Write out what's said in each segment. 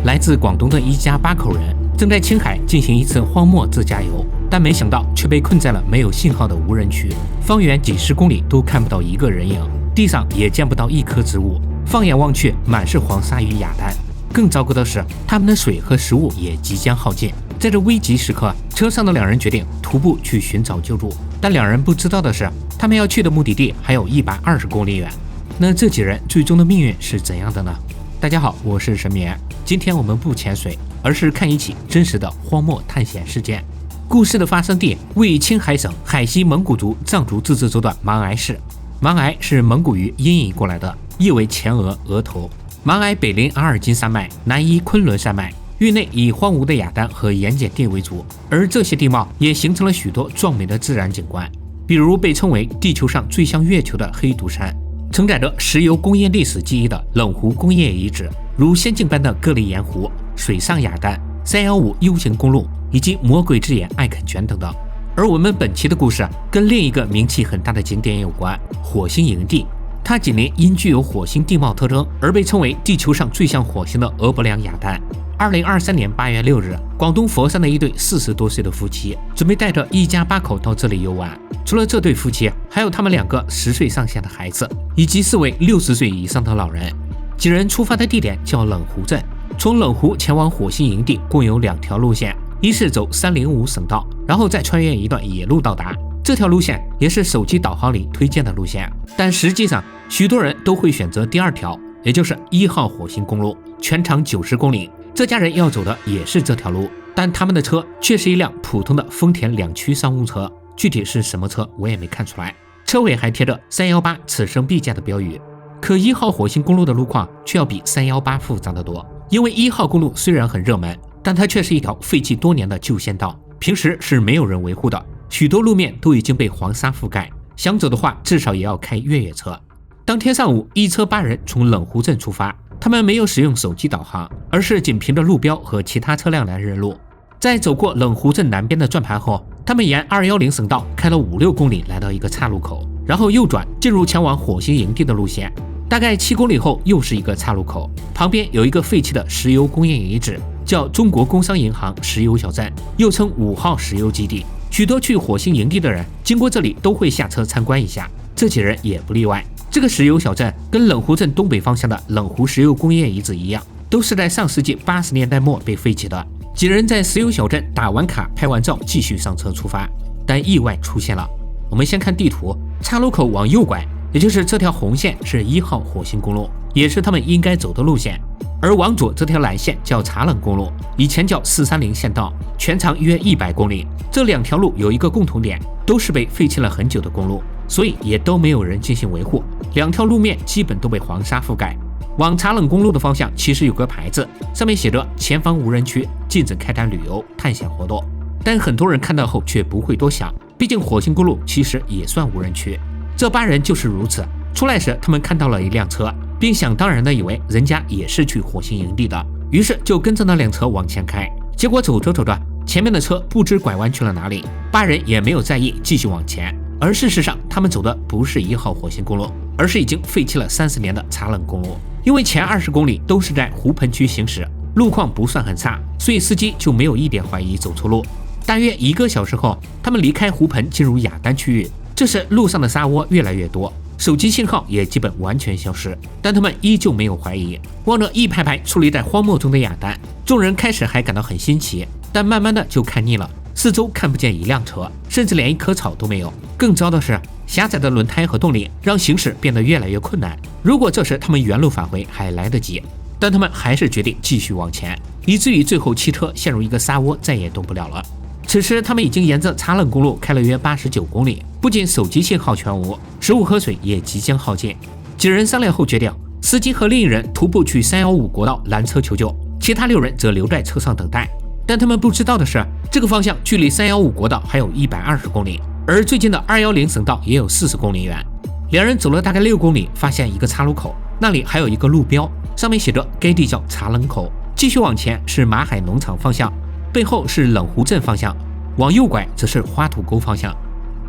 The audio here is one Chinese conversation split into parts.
来自广东的一家8口人正在青海进行一次荒漠自驾游，但没想到却被困在了没有信号的无人区，方圆几10公里都看不到一个人影，地上也见不到一棵植物，放眼望去满是黄沙与哑弹。更糟糕的是，他们的水和食物也即将耗尽。在这危急时刻，车上的2人决定徒步去寻找救助，但2人不知道的是，他们要去的目的地还有120公里远。那这几人最终的命运是怎样的呢？大家好，我是神眠。今天我们不潜水，而是看一起真实的荒漠探险事件。故事的发生地位于青海省海西蒙古族藏族自治州的芒崖市。芒崖是蒙古语音译过来的，意为前额、额头。芒崖北临阿尔金山脉，南依昆仑山脉，域内以荒芜的雅丹和盐碱地为主，而这些地貌也形成了许多壮美的自然景观，比如被称为地球上最像月球的黑毒山，承载着石油工业历史记忆的冷湖工业遗址，如仙境般的格里盐湖、水上雅丹、315 U 型公路以及魔鬼之眼艾肯泉等等。而我们本期的故事跟另一个名气很大的景点有关，火星营地。它紧邻因具有火星地貌特征而被称为地球上最像火星的俄伯良雅丹。2023年8月6日，广东佛山的一对40多岁的夫妻准备带着一家8口到这里游玩。除了这对夫妻，还有他们2个10岁上下的孩子，以及4位60岁以上的老人。几人出发的地点叫冷湖镇，从冷湖前往火星营地共有2条路线，一是走305省道，然后再穿越一段野路到达。这条路线也是手机导航里推荐的路线，但实际上许多人都会选择第2条，也就是1号火星公路，全长90公里。这家人要走的也是这条路，但他们的车却是一辆普通的丰田2驱商务车，具体是什么车我也没看出来，车尾还贴着318此生必驾的标语。可1号火星公路的路况却要比318复杂得多，因为1号公路虽然很热门，但它却是一条废弃多年的旧县道，平时是没有人维护的，许多路面都已经被黄沙覆盖，想走的话至少也要开越野车。当天上午，一车8人从冷湖镇出发，他们没有使用手机导航，而是仅凭着路标和其他车辆来认路。在走过冷湖镇南边的转盘后，他们沿210省道开了5-6公里，来到一个岔路口，然后右转进入前往火星营地的路线。大概7公里后又是一个岔路口，旁边有一个废弃的石油工业遗址，叫中国工商银行石油小镇，又称5号石油基地。许多去火星营地的人经过这里都会下车参观一下，这几人也不例外。这个石油小镇跟冷湖镇东北方向的冷湖石油工业遗址一样，都是在上世纪80年代末被废弃的。几人在石油小镇打完卡拍完照继续上车出发，但意外出现了。我们先看地图，岔路口往右拐，也就是这条红线是1号火星公路，也是他们应该走的路线。而往左这条蓝线叫茶冷公路，以前叫430县道，全长约100公里。这2条路有一个共同点，都是被废弃了很久的公路，所以也都没有人进行维护，2条路面基本都被黄沙覆盖。往茶冷公路的方向其实有个牌子，上面写着前方无人区，禁止开展旅游探险活动，但很多人看到后却不会多想，毕竟火星公路其实也算无人区。这8人就是如此。出来时他们看到了一辆车，并想当然的以为人家也是去火星营地的，于是就跟着那辆车往前开。结果走着走着，前面的车不知拐弯去了哪里，8人也没有在意，继续往前。而事实上他们走的不是1号火星公路，而是已经废弃了30年的茶冷公路。因为前20公里都是在湖盆区行驶，路况不算很差，所以司机就没有一点怀疑走错路。大约1个小时后，他们离开湖盆进入雅丹区域，这时路上的沙窝越来越多，手机信号也基本完全消失，但他们依旧没有怀疑。望着一排排矗立在荒漠中的雅丹，众人开始还感到很新奇，但慢慢的就看腻了。四周看不见一辆车，甚至连一棵草都没有。更糟的是，狭窄的轮胎和动力让行驶变得越来越困难。如果这时他们原路返回还来得及，但他们还是决定继续往前，以至于最后汽车陷入一个沙窝，再也动不了了。此时他们已经沿着茶冷公路开了约89公里，不仅手机信号全无，食物和水也即将耗尽。几人商量后决定，司机和另一人徒步去315国道拦车求救，其他6人则留在车上等待。但他们不知道的是，这个方向距离315国道还有120公里，而最近的210省道也有40公里远。2人走了大概6公里，发现一个岔路口，那里还有一个路标，上面写着该地叫茶冷口。继续往前是马海农场方向，背后是冷湖镇方向，往右拐则是花土沟方向。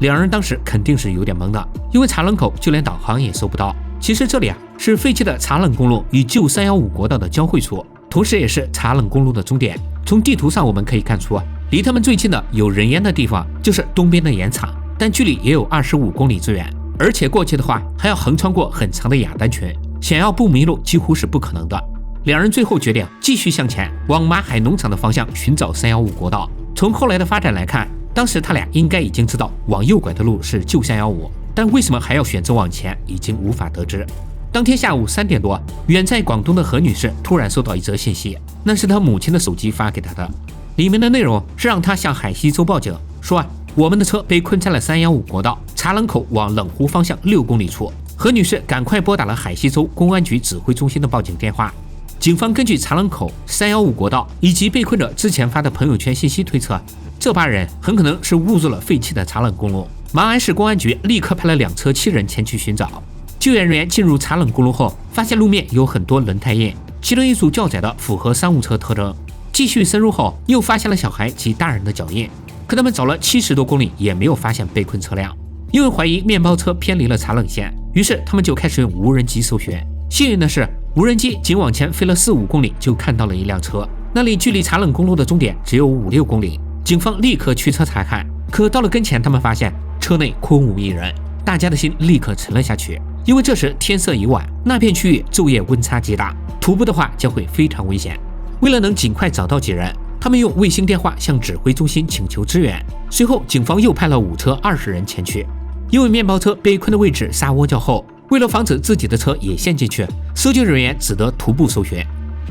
2人当时肯定是有点懵的，因为茶冷口就连导航也搜不到。其实这里是废弃的茶冷公路与旧315国道的交汇处，同时也是茶冷公路的终点。从地图上我们可以看出，离他们最近的有人烟的地方就是东边的盐场，但距离也有25公里之远，而且过去的话还要横穿过很长的雅丹群，想要不迷路几乎是不可能的。两人最后决定继续向前，往马海农场的方向寻找315国道。从后来的发展来看，当时他俩应该已经知道往右拐的路是旧315，但为什么还要选择往前，已经无法得知。当天下午3点多，远在广东的何女士突然收到一则信息，那是她母亲的手机发给她的，里面的内容是让她向海西州报警，说我们的车被困在了315国道茶冷口往冷湖方向6公里处。何女士赶快拨打了海西州公安局指挥中心的报警电话。警方根据茶冷口315国道以及被困者之前发的朋友圈信息推测，这8人很可能是误入了废弃的茶冷公路。芒安市公安局立刻派了2车7人前去寻找。救援人员进入茶冷公路后，发现路面有很多轮胎印，其中一组较窄的符合商务车特征。继续深入后，又发现了小孩及大人的脚印，可他们找了70多公里也没有发现被困车辆。因为怀疑面包车偏离了茶冷线，于是他们就开始用无人机搜寻。幸运的是，无人机仅往前飞了4-5公里就看到了一辆车，那里距离茶冷公路的终点只有5-6公里。警方立刻驱车查看，可到了跟前，他们发现车内空无一人，大家的心立刻沉了下去。因为这时天色已晚，那片区域昼夜温差极大，徒步的话将会非常危险。为了能尽快找到几人，他们用卫星电话向指挥中心请求支援。随后警方又派了5车20人前去。因为面包车被困的位置沙窝较厚，为了防止自己的车也陷进去，搜救人员只得徒步搜寻。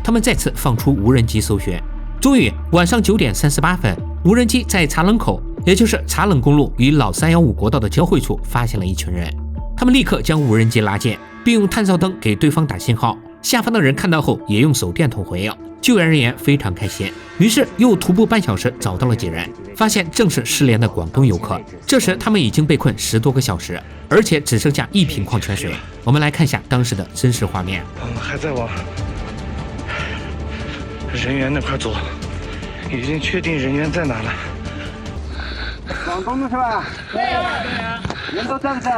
他们再次放出无人机搜寻。终于晚上9点38分，无人机在茶冷口，也就是茶冷公路与老315国道的交汇处发现了一群人。他们立刻将无人机拉近，并用探照灯给对方打信号。下方的人看到后也用手电筒回应。救援人员非常开心，于是又徒步半小时找到了几人，发现正是失联的广东游客。这时他们已经被困10多个小时，而且只剩下1瓶矿泉水。我们来看一下当时的真实画面。还在往人员那块走，已经确定人员在哪了。广东的是吧？对呀。人都在不在？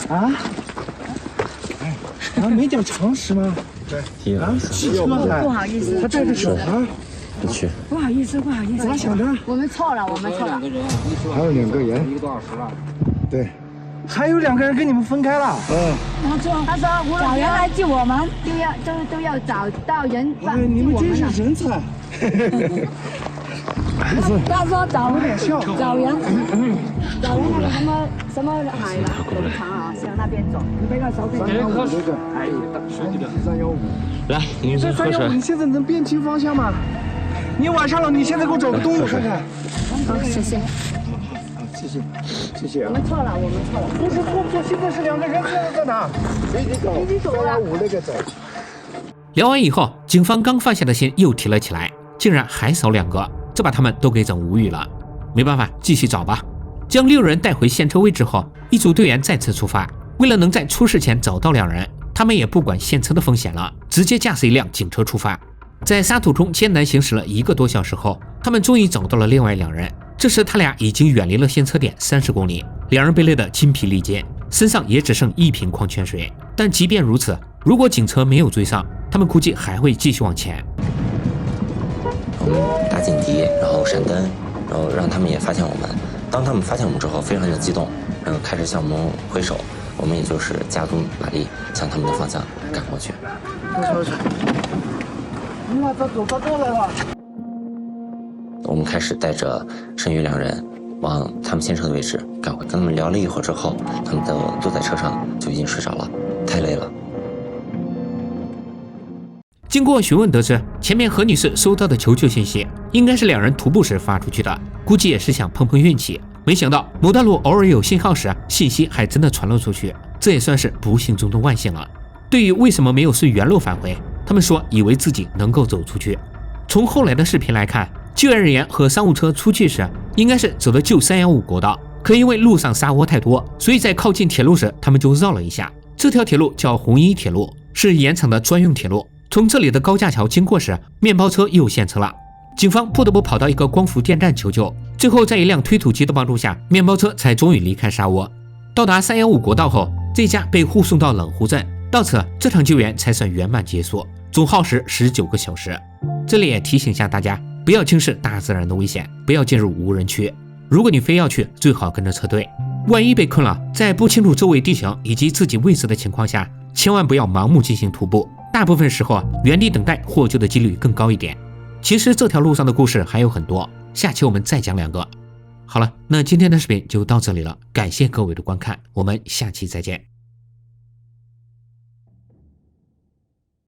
啊？没讲常识吗？对。啊，汽车不好意思，他带着手啊。不去。不好意思。咋想的？我们错了。还有2个人，1个多小时了。对。还有2个人跟你们分开了。他说找人来救我们，都要找到人帮助我们了。你们真是人才。他说找人那个什么海了，农场啊，向那边走。你背个手给我。315。来，你先喝水。你现在能辨清方向吗？你晚上了，你现在给我找个东路看看。好，谢谢。谢谢啊。我们错了。不是错，现在是2个人，在哪？已经走了。315那个走。聊完以后，警方刚放下的心又提了起来，竟然还少2个，这把他们都给整无语了。没办法，继续找吧。将6人带回现车位置后，一组队员再次出发。为了能在出事前找到2人，他们也不管现车的风险了，直接驾驶一辆警车出发。在沙土中艰难行驶了1个多小时后，他们终于找到了另外2人。这时他俩已经远离了现车点30公里，2人被累得筋疲力尽，身上也只剩1瓶矿泉水。但即便如此，如果警车没有追上，他们估计还会继续往前。我们打警笛，然后闪灯，然后让他们也发现我们。当他们发现我们之后，非常的激动，然后开始向我们挥手，我们也就是加足马力向他们的方向赶过去。我们开始带着剩余2人往他们先车的位置赶回。跟他们聊了一会儿之后，他们都坐在车上就已经睡着了，太累了。经过询问得知，前面何女士收到的求救信息应该是2人徒步时发出去的，估计也是想碰碰运气。没想到某段路偶尔有信号时，信息还真的传了出去，这也算是不幸中的万幸了。对于为什么没有顺原路返回，他们说以为自己能够走出去。从后来的视频来看，救援人员和商务车出去时应该是走的旧315国道，可因为路上沙窝太多，所以在靠近铁路时他们就绕了一下。这条铁路叫红一铁路，是盐场的专用铁路。从这里的高架桥经过时，面包车又陷车了，警方不得不跑到一个光伏电站求救。最后在一辆推土机的帮助下，面包车才终于离开沙窝。到达315国道后，这家被护送到冷湖镇，到此这场救援才算圆满结束。总耗时19个小时。这里也提醒一下大家，不要轻视大自然的危险，不要进入无人区。如果你非要去，最好跟着车队。万一被困了，在不清楚周围地形以及自己位置的情况下，千万不要盲目进行徒步。大部分时候原地等待获救的几率更高一点。其实这条路上的故事还有很多，下期我们再讲2个。好了，那今天的视频就到这里了，感谢各位的观看，我们下期再见。